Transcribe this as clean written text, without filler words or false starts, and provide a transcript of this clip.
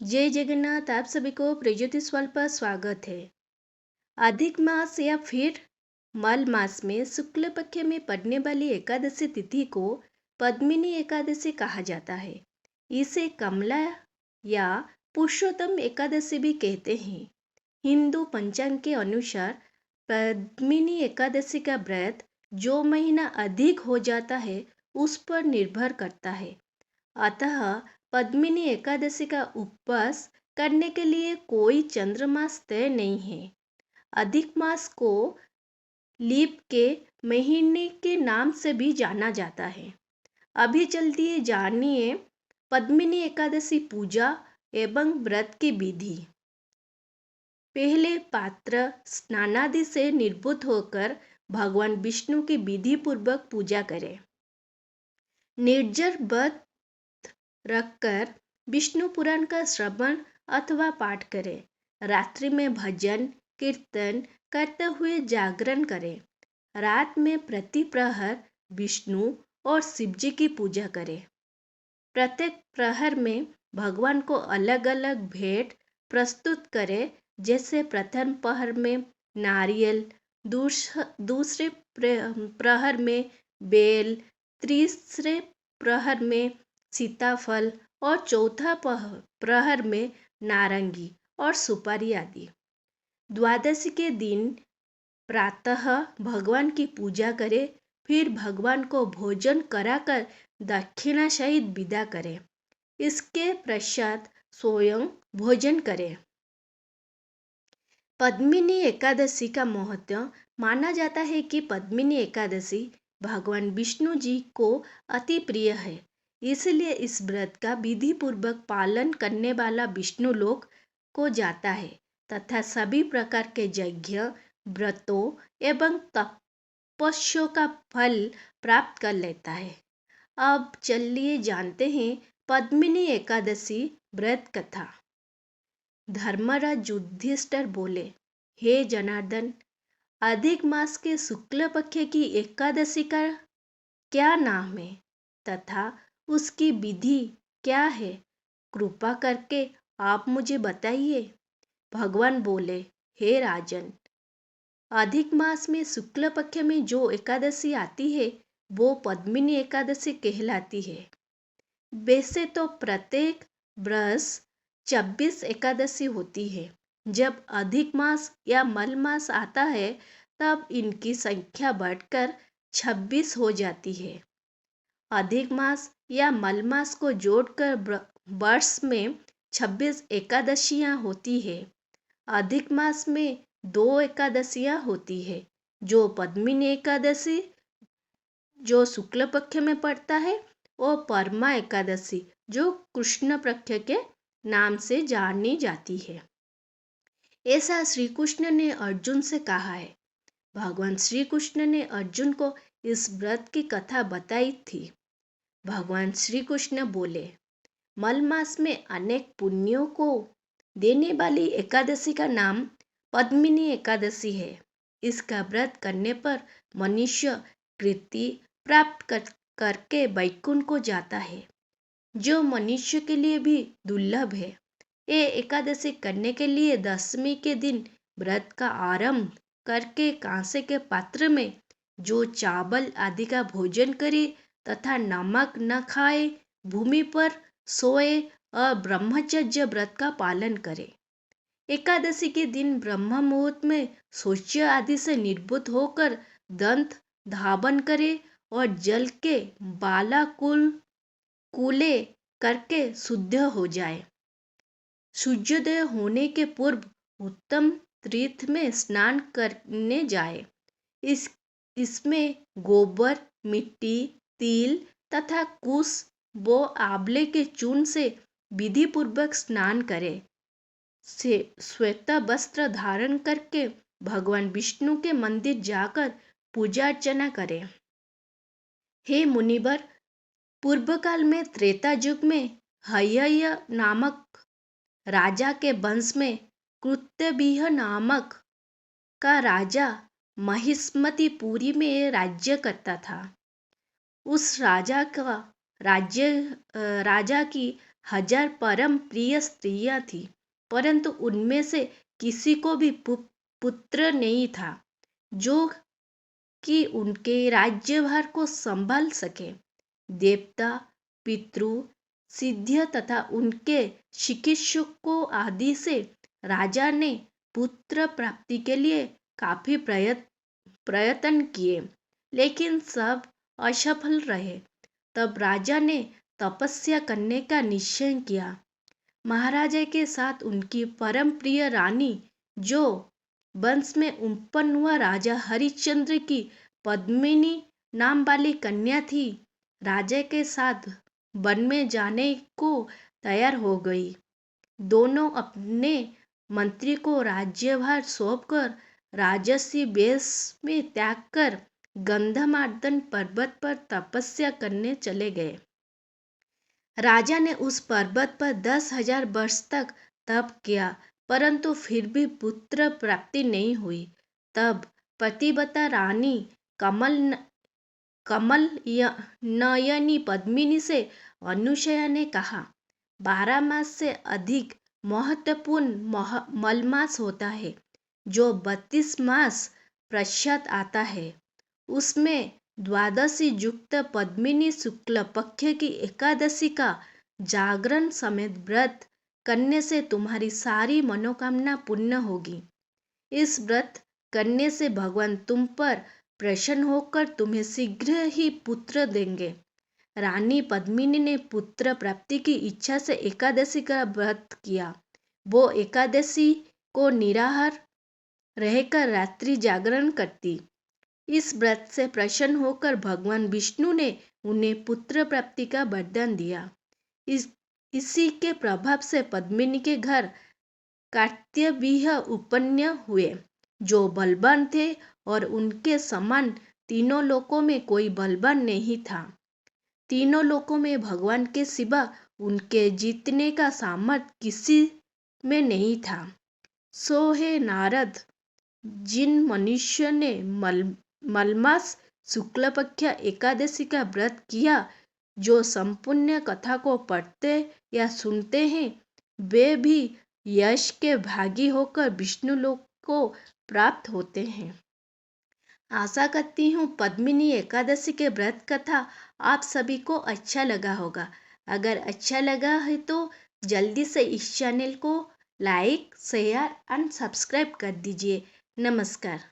जय जगन्नाथ। आप सभी को प्रज्योतिष वाल पर स्वागत है। अधिक मास या फिर मल मास में शुक्ल पक्ष में पड़ने वाली एकादशी तिथि को पद्मिनी एकादशी कहा जाता है। इसे कमला या पुरुषोत्तम एकादशी भी कहते हैं। हिंदू पंचांग के अनुसार पद्मिनी एकादशी का व्रत जो महीना अधिक हो जाता है उस पर निर्भर करता है। अतः पद्मिनी एकादशी का उपवास करने के लिए कोई चंद्रमास तय नहीं है। अधिक मास को लीप के महीने के नाम से भी जाना जाता है। अभी चलती जानिए पद्मिनी एकादशी पूजा एवं व्रत की विधि। पहले पात्र स्नानादि से निर्वृत होकर भगवान विष्णु की विधि पूर्वक पूजा करें। निर्जर व्रत रखकर विष्णु पुराण का श्रवण अथवा पाठ करें। रात्रि में भजन कीर्तन करते हुए जागरण करें। रात में प्रति प्रहर विष्णु और शिव जी की पूजा करें। प्रत्येक प्रहर में भगवान को अलग अलग भेंट प्रस्तुत करें। जैसे प्रथम प्रहर में नारियल, दूसरे प्रहर में बेल, तीसरे प्रहर में सीताफल और चौथा प्रहर में नारंगी और सुपारी आदि। द्वादशी के दिन प्रातः भगवान की पूजा करें, फिर भगवान को भोजन कराकर दक्षिणा सहित विदा करें। इसके पश्चात स्वयं भोजन करें। पद्मिनी एकादशी का महत्व माना जाता है कि पद्मिनी एकादशी भगवान विष्णु जी को अति प्रिय है। इसलिए इस व्रत का विधि पूर्वक पालन करने वाला विष्णु लोक को जाता है तथा सभी प्रकार के यज्ञ, व्रतों एवं तपस्या का फल प्राप्त कर लेता है। अब चलिए जानते हैं पद्मिनी एकादशी व्रत कथा। धर्मराज युधिष्ठिर बोले, हे जनार्दन, अधिक मास के शुक्ल पक्ष की एकादशी का क्या नाम है तथा उसकी विधि क्या है? कृपा करके आप मुझे बताइए। भगवान बोले, हे राजन, अधिक मास में शुक्ल पक्ष में जो एकादशी आती है वो पद्मिनी एकादशी कहलाती है। वैसे तो प्रत्येक वर्ष 26 एकादशी होती है। जब अधिक मास या मल मास आता है तब इनकी संख्या बढ़कर 26 हो जाती है। अधिक मास या मल मास को जोड़कर वर्ष में 26 एकादशियां होती है। अधिक मास में 2 एकादशियां होती है, जो पद्मिनी एकादशी जो शुक्ल पक्ष में पड़ता है और परमा एकादशी जो कृष्ण पक्ष के नाम से जानी जाती है। ऐसा श्री कृष्ण ने अर्जुन से कहा है। भगवान श्री कृष्ण ने अर्जुन को इस व्रत की कथा बताई थी। भगवान श्री कृष्ण बोले, मल मास में अनेक पुण्यों को देने वाली एकादशी का नाम पद्मिनी एकादशी है। इसका व्रत करने पर मनुष्य कृति प्राप्त करके वैकुंठ को जाता है, जो मनुष्य के लिए भी दुर्लभ है। ये एकादशी करने के लिए दशमी के दिन व्रत का आरंभ करके कांसे के पात्र में जो चावल आदि का भोजन करे तथा नमक न खाए, भूमि पर सोए और ब्रह्मचर्य व्रत का पालन करे। एकादशी के दिन ब्रह्म मुहूर्त में शौच आदि से निर्वृत होकर दंत धावन करे और जल के कूले करके शुद्ध हो जाए। सूर्योदय होने के पूर्व उत्तम तीर्थ में स्नान करने जाए। इसमें गोबर, मिट्टी, तिल तथा कुश व आंवले के चूर्ण से विधि पूर्वक स्नान करे। श्वेत वस्त्र धारण करके भगवान विष्णु के मंदिर जाकर पूजा अर्चना करें। हे मुनिवर, पूर्व काल में त्रेता युग में हय्य नामक राजा के वंश में कृत्यबिह नामक का राजा महिष्मतिपुरी में राज्य करता था। उस राजा की 1000 परम प्रिय स्त्रियां थी, परंतु उनमें से किसी को भी पुत्र नहीं था जो कि उनके राज्यभार को संभाल सके। देवता, पितृ, सिद्ध तथा उनके चिकित्सकों आदि से राजा ने पुत्र प्राप्ति के लिए काफी प्रयत्न किए, लेकिन सब असफल रहे। तब राजा ने तपस्या करने का निश्चय किया। महाराजा के साथ उनकी परम प्रिय रानी, जो वंश में उत्पन्न हुआ राजा हरिश्चंद्र की पद्मिनी नाम वाली कन्या थी, राजा के साथ वन में जाने को तैयार हो गई। दोनों अपने मंत्री को राज्यभार सौंपकर राजसी वेश में त्याग कर गंधमार्दन पर्वत पर तपस्या करने चले गए। राजा ने उस पर्वत पर 10,000 वर्ष तक तप किया, परंतु फिर भी पुत्र प्राप्ति नहीं हुई। तब पतिव्रता रानी कमल नयनी पद्मिनी से अनुसया ने कहा, 12 मास से अधिक महत्वपूर्ण मलमास होता है, जो 32 मास पश्चात आता है। उसमें द्वादशी युक्त पद्मिनी शुक्ल पक्ष की एकादशी का जागरण समेत व्रत करने से तुम्हारी सारी मनोकामना पूर्ण होगी। इस व्रत करने से भगवान तुम पर प्रसन्न होकर तुम्हें शीघ्र ही पुत्र देंगे। रानी पद्मिनी ने पुत्र प्राप्ति की इच्छा से एकादशी का व्रत किया। वो एकादशी को निराहार रहकर रात्रि जागरण करती। इस व्रत से प्रसन्न होकर भगवान विष्णु ने उन्हें पुत्र प्राप्ति का वरदान दिया। इसी के प्रभाव से पद्मिनी के घर कात्यायन उत्पन्न हुए, जो बलवान थे और उनके समान तीनों लोकों में कोई बलवान नहीं था। तीनों लोकों में भगवान के सिवा उनके जीतने का सामर्थ्य किसी में नहीं था। सो हे नारद, जिन मनुष्य ने मलमास शुक्ल पक्ष एकादशी का व्रत किया, जो संपूर्ण कथा को पढ़ते या सुनते हैं, वे भी यश के भागी होकर विष्णु लोक को प्राप्त होते हैं। आशा करती हूँ पद्मिनी एकादशी के व्रत कथा आप सभी को अच्छा लगा होगा। अगर अच्छा लगा है तो जल्दी से इस चैनल को लाइक, शेयर एंड सब्सक्राइब कर दीजिए। नमस्कार।